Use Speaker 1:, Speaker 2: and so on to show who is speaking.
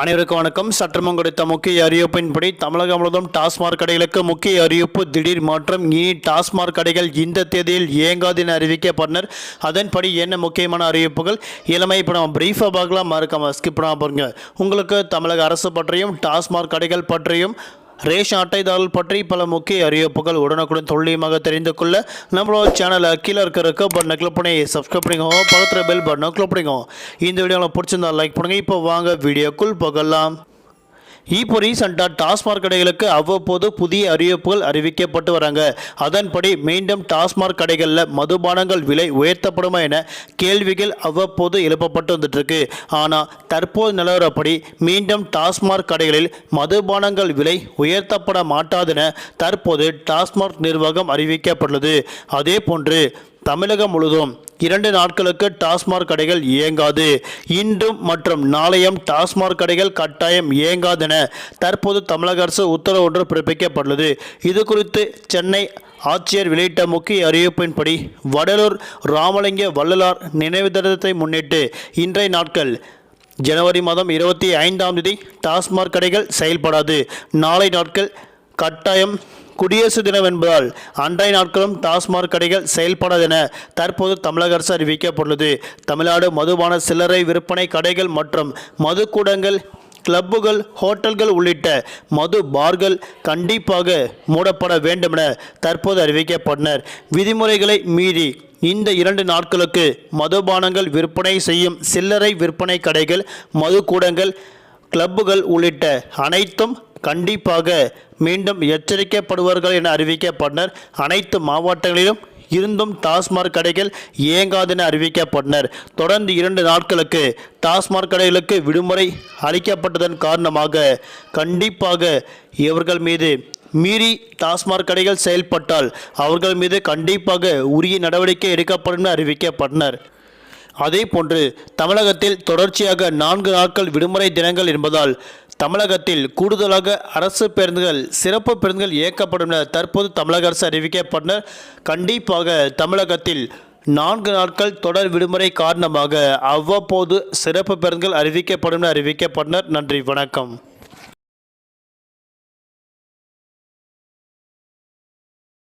Speaker 1: அனைவருக்கும் வணக்கம். சற்றமும் கிடைத்த முக்கிய அறிவிப்பின்படி தமிழகம் முழுவதும் டாஸ்மாக் கடைகளுக்கு முக்கிய அறிவிப்பு. திடீர் மாற்றம். இனி டாஸ்மாக் கடைகள் இந்த தேதியில் இயங்காது என அறிவிக்கப்பட்டனர். அதன்படி என்ன முக்கியமான அறிவிப்புகள் இளமை இப்போ நம்ம பிரீஃபாக பார்க்கலாம். மறக்காம ஸ்கிப் பண்ணாம பாருங்க. உங்களுக்கு தமிழக அரசு பற்றியும் டாஸ்மாக் கடைகள் பற்றியும் ரேஷன் அட்டைதாரர்கள் பற்றி பல முக்கிய அறிவிப்புகள் உடனுக்குடன் துல்லியமாக தெரிந்து கொள்ள நம்மளோட சேனலை கீழே இருக்க பட்டனை கிளிக் பண்ணி சப்ஸ்கிரைப் பண்ணிக்கோங்க. பக்கத்தில் பெல் பட்டனை கிளிக் பண்ணிக்கோங்க. இந்த வீடியோவில் பிடிச்சிருந்தா லைக் பண்ணுங்கள். இப்போ வாங்க வீடியோக்குள் போகலாம். இப்போ ரீசெண்டாக டாஸ்மாக் கடைகளுக்கு அவ்வப்போது புதிய அறிவிப்புகள் அறிவிக்கப்பட்டு வராங்க. அதன்படி மீண்டும் டாஸ்மாக் கடைகளில் மதுபானங்கள் விலை உயர்த்தப்படுமா என கேள்விகள் அவ்வப்போது எழுப்பப்பட்டு வந்துட்டுருக்கு. ஆனால் தற்போது நிலவரப்படி மீண்டும் டாஸ்மாக் கடைகளில் மதுபானங்கள் விலை உயர்த்தப்பட மாட்டாதென தற்போது டாஸ்மாக் நிர்வாகம் அறிவிக்கப்பட்டுள்ளது. அதே போன்று தமிழகம் முழுவதும் 2 நாட்களுக்கு டாஸ்மாக் கடைகள் இயங்காது. இன்றும் மற்றும் நாளையும் டாஸ்மாக் கடைகள் கட்டாயம் இயங்காதென தற்போது தமிழக அரசு உத்தரவு ஒன்று பிறப்பிக்கப்பட்டுள்ளது. இது குறித்து சென்னை ஆட்சியர் வெளியிட்ட முக்கிய அறிவிப்பின்படி வடலூர் ராமலிங்க வள்ளலார் நினைவு தினத்தை முன்னிட்டு இன்றைய நாட்கள் ஜனவரி மாதம் 25ஆம் தேதி டாஸ்மாக் கடைகள் செயல்படாது. நாளை நாட்கள் கட்டாயம் குடியரசு தினம் என்பதால் அன்றைய நாட்களும் டாஸ்மாக் கடைகள் செயல்படாது என தற்போது தமிழக அரசு அறிவிக்கப்பட்டுள்ளது. தமிழ்நாடு மதுபான சில்லறை விற்பனை கடைகள் மற்றும் மதுக்கூடங்கள், கிளப்புகள், ஹோட்டல்கள் உள்ளிட்ட மது பார்கள் கண்டிப்பாக மூடப்பட வேண்டும் என தற்போது அறிவிக்கப்பட்டனர். விதிமுறைகளை மீறி இந்த 2 நாட்களுக்கு மதுபானங்கள் விற்பனை செய்யும் சில்லறை விற்பனை கடைகள், மதுக்கூடங்கள், கிளப்புகள் உள்ளிட்ட அனைத்தும் கண்டிப்பாக மீண்டும் எச்சரிக்கப்படுவார்கள் என அறிவிக்கப்பட்டனர். அனைத்து மாவட்டங்களிலும் இருந்தும் டாஸ்மாக் கடைகள் இயங்காது என அறிவிக்கப்பட்டனர். தொடர்ந்து 2 நாட்களுக்கு டாஸ்மாக் கடைகளுக்கு விடுமுறை அளிக்கப்பட்டதன் காரணமாக கண்டிப்பாக இவர்கள் மீது மீறி டாஸ்மாக் கடைகள் செயல்பட்டால் அவர்கள் மீது கண்டிப்பாக உரிய நடவடிக்கை எடுக்கப்படும் என அறிவிக்கப்பட்டனர். அதேபோன்று தமிழகத்தில் தொடர்ச்சியாக 4 நாட்கள் விடுமுறை தினங்கள் என்பதால் தமிழகத்தில் கூடுதலாக அரசு பேருந்துகள், சிறப்பு பேருந்துகள் இயக்கப்படும் என தற்போது தமிழக அரசு அறிவிக்கப்பட்டனர். கண்டிப்பாக தமிழகத்தில் 4 நாட்கள் தொடர் விடுமுறை காரணமாக அவ்வப்போது சிறப்பு பேருந்துகள் அறிவிக்கப்படும் என அறிவிக்கப்பட்டனர். நன்றி, வணக்கம்.